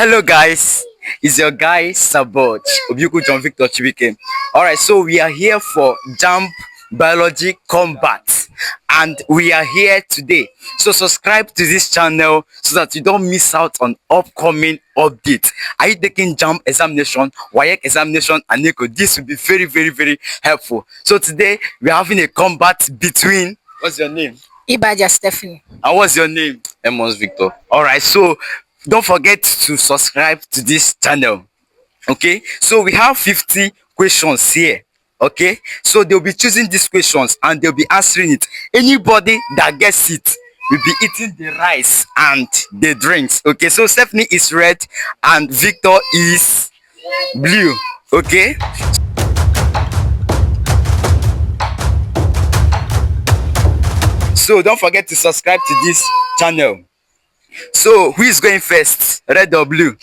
Hello guys, it's your guy Sabot Obiuku John Victor Chibike. Alright, so we are here for JAMB Biology Combat and we are here today. So subscribe to this channel so that you don't miss out on upcoming updates. Are you taking JAMB examination, WAEC examination and NECO? This will be very helpful. So today we are having a combat between, what's your name? Ibaja Stephanie. And what's your name? Amos Victor. Alright, so don't forget to subscribe to this channel. Okay, so we have 50 questions here. Okay, so they'll be choosing these questions and they'll be answering it. Anybody that gets it will be eating the rice and the drinks. Okay, so Stephanie is red and Victor is blue. Okay, so don't forget to subscribe to this channel. So who is going first, red or blue?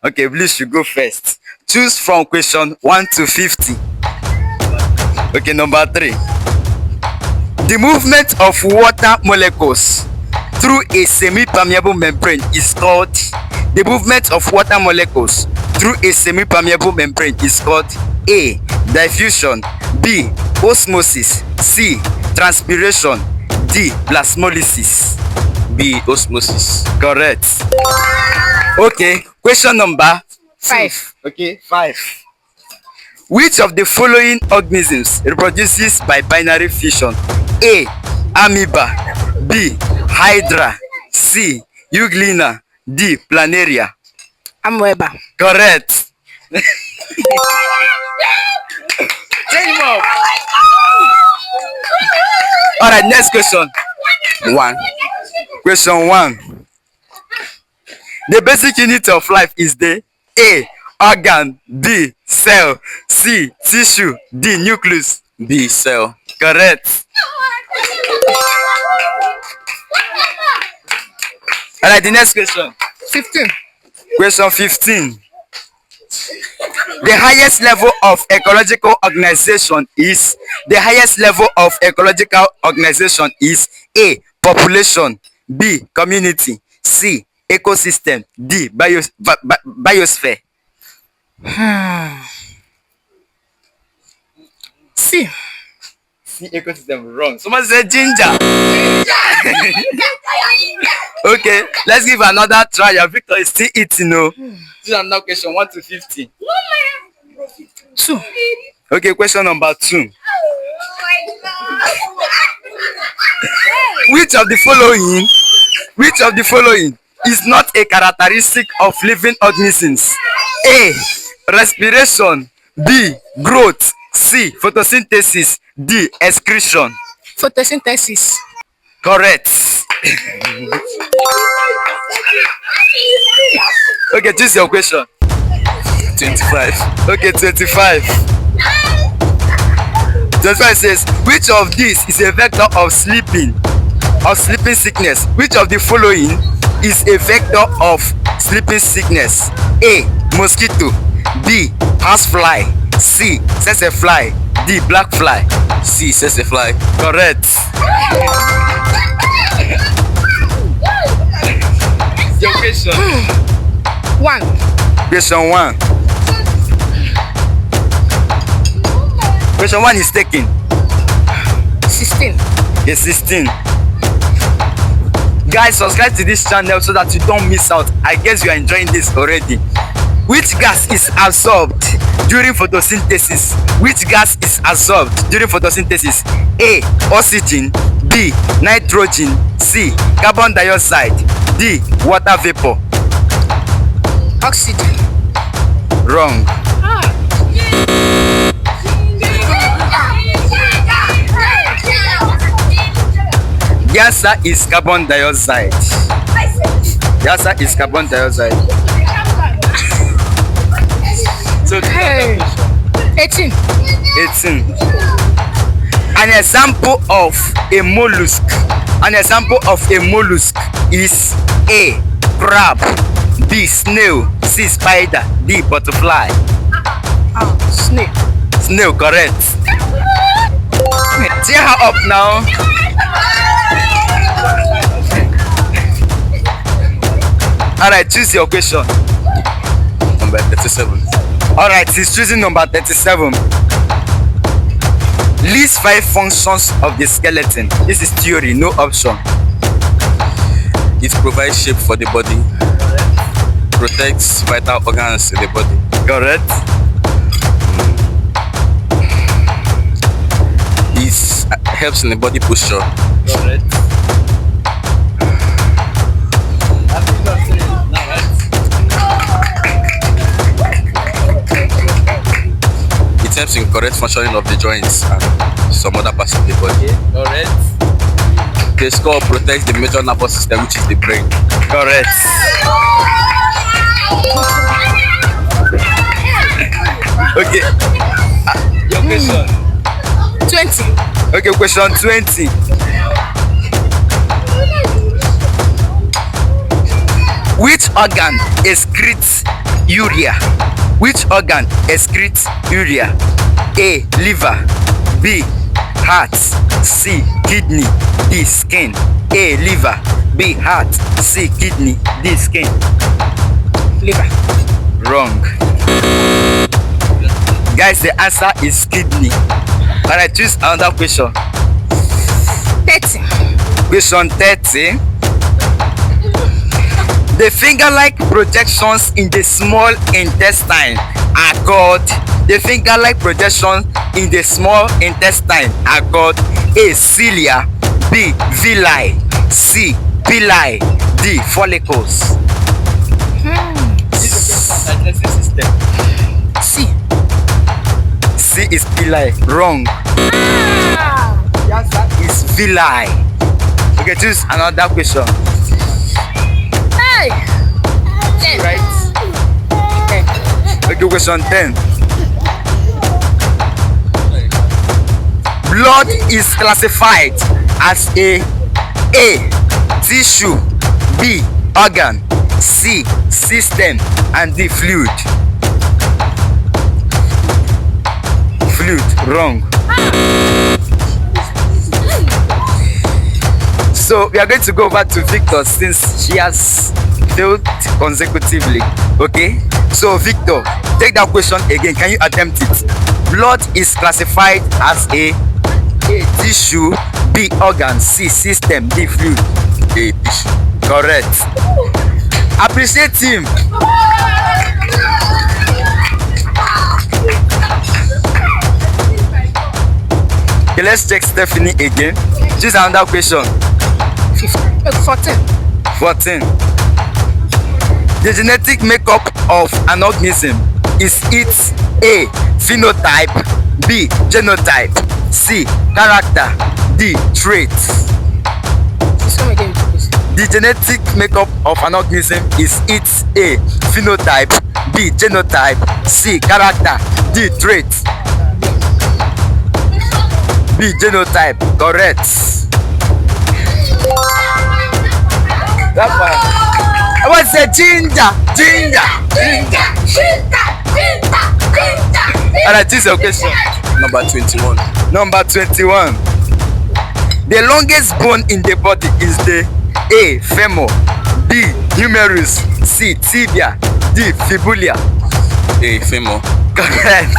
Okay, blue should go first. Choose from question 1 to 50. Okay, number 3. The movement of water molecules through a semi-permeable membrane is called the movement of water molecules through a semi-permeable membrane is called A. Diffusion, B. Osmosis, C. Transpiration, D. Plasmolysis. B. Osmosis. Correct. Okay, question number 5. Okay, 5. Which of the following organisms reproduces by binary fission? A. Amoeba, B. Hydra, C. Euglena, D. Planaria. Amoeba. Correct. Take him up. Alright, next question. 1. Question 1. The basic unit of life is the A. Organ, B. Cell, C. Tissue, D. Nucleus. B. Cell. Correct. Alright, the next question. 15. Question 15. The highest level of ecological organization is A. Population, B. Community, C. Ecosystem, D. Biosphere. C. C. Ecosystem. Wrong. Someone said ginger. Okay, let's give another try. Victor is still eating. No. This is another question 1 to 50. 2. Okay, question number 2. Which of the following is not a characteristic of living organisms? A. Respiration, B. Growth, C. Photosynthesis, D. Excretion. Photosynthesis. Correct. Okay, choose your question. 25. Okay, 25. 25 says, which of these is a vector of sleeping sickness? Which of the following is a vector of sleeping sickness? A. Mosquito, B. Housefly, C. Sassafly, D. Black fly. C. Sassafly. Correct. Your question. 1. Question 1. Question 1 is taken. 16. Okay, 16. Guys, subscribe to this channel so that you don't miss out. I guess you are enjoying this already. Which gas is absorbed during photosynthesis? A. Oxygen, B. Nitrogen, C. Carbon dioxide, D. Water vapor. Oxygen. Wrong. The answer is carbon dioxide. So Hey. 18. 18. An example of a mollusk is A. Crab, B. Snail, C. Spider, D. Butterfly. Snake. Snail, correct. Tear her up now. Alright, choose your question. Number 37. Alright, he's choosing number 37. List 5 functions of the skeleton. This is theory, no option. It provides shape for the body. Protects vital organs in the body. Correct. It helps in the body posture. Correct. It helps in correct functioning of the joints and some other parts of the body. Correct. The skull protects the major nervous system, which is the brain. Correct. Okay. Your question. 20. Okay, question 20. Which organ excretes urea? Which organ excretes urea? A. Liver. B. Heart. C. Kidney. D. Skin. A. Liver. B. Heart. C. Kidney. D. Skin. Liver. Wrong. Guys, the answer is kidney. Alright, choose another question. 30. Question 30. The finger-like projections in the small intestine are called. The finger-like projections in the small intestine are called A. Cilia. B. Villi. C. Pili. D. Follicles. C. C is pili. Wrong. The answer is villi. Okay, choose another question. Hey. 10. Right. Okay, question 10. Blood is classified as A. Tissue. B. Organ. C. System. And D. Fluid. Fluid. Wrong. So we are going to go back to Victor since she has failed consecutively. Okay, so Victor, take that question again. Can you attempt it? Blood is classified as A. Tissue. B. Organ. C. System. D. Fluid. A. Tissue. Correct. Appreciate him. Okay, let's check Stephanie again. Choose another question. 14. 14. The genetic makeup of an organism is its A. Phenotype. B. Genotype. C. Character. D. Traits. Please come again, please. The genetic makeup of an organism is its A. Phenotype. B. Genotype. C. Character. D. Traits. B. Genotype. Correct. That one. I want to say ginger. Alright, this is your question. Number 21. Number 21. The longest bone in the body is the A. Femur. B. Humerus. C. Tibia. D. Fibula. A. Femur. Correct.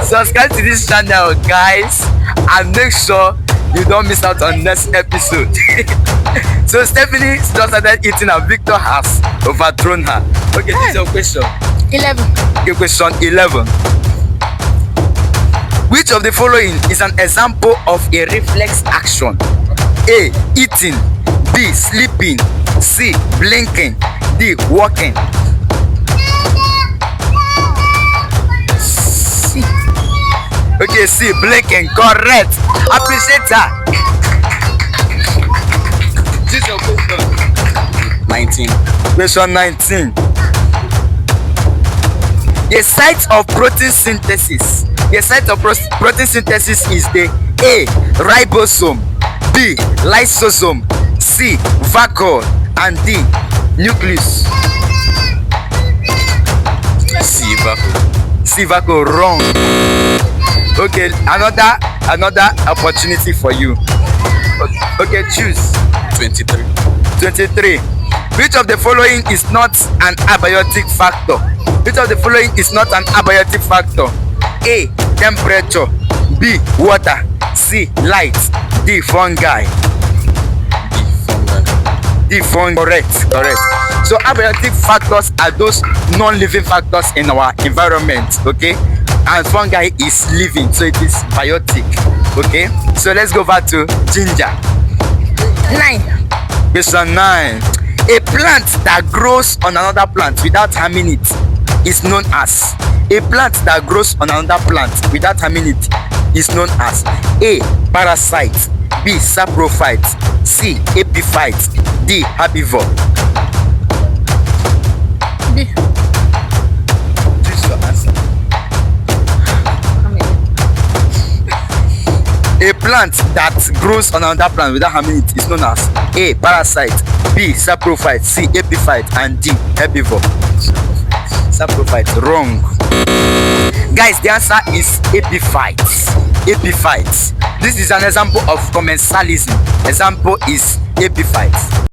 Subscribe to this channel, guys, and make sure you don't miss out on next episode. So Stephanie just started eating and Victor has overthrown her. Okay, this is your question. 11. Okay, question 11. Which of the following is an example of a reflex action? A. Eating. B. Sleeping. C. Blinking. D. Walking. C. Okay, C. Blinking. Correct. Appreciate that. This is your question. 19. Question 19. The site of protein synthesis. The site of protein synthesis is the A. Ribosome. B. Lysosome. C. Vacuole. And D. Nucleus. C. Vacuole. C. Vacuole. Wrong. Okay, another opportunity for you. Okay, choose. 23. 23. Which of the following is not an abiotic factor? Which of the following is not an abiotic factor? A. Temperature. B. Water. C. Light. D. Fungi. D. Fungi. Correct. So abiotic factors are those non-living factors in our environment, okay? And fungi is living, so it is biotic, okay? So let's go back to Ginger. 9. Question 9. A plant that grows on another plant without harming it is known as. A plant that grows on another plant without harming it is known as A. Parasite. B. Saprophyte. C. Epiphyte. D. Herbivore. B. Choose your answer. A plant that grows on another plant without harming it is known as A. Parasite. B. Saprophyte. C. Epiphyte. And D. Herbivore. Saprophyte. Wrong. Guys, the answer is epiphyte. Epiphyte. This is an example of commensalism. Example is epiphyte.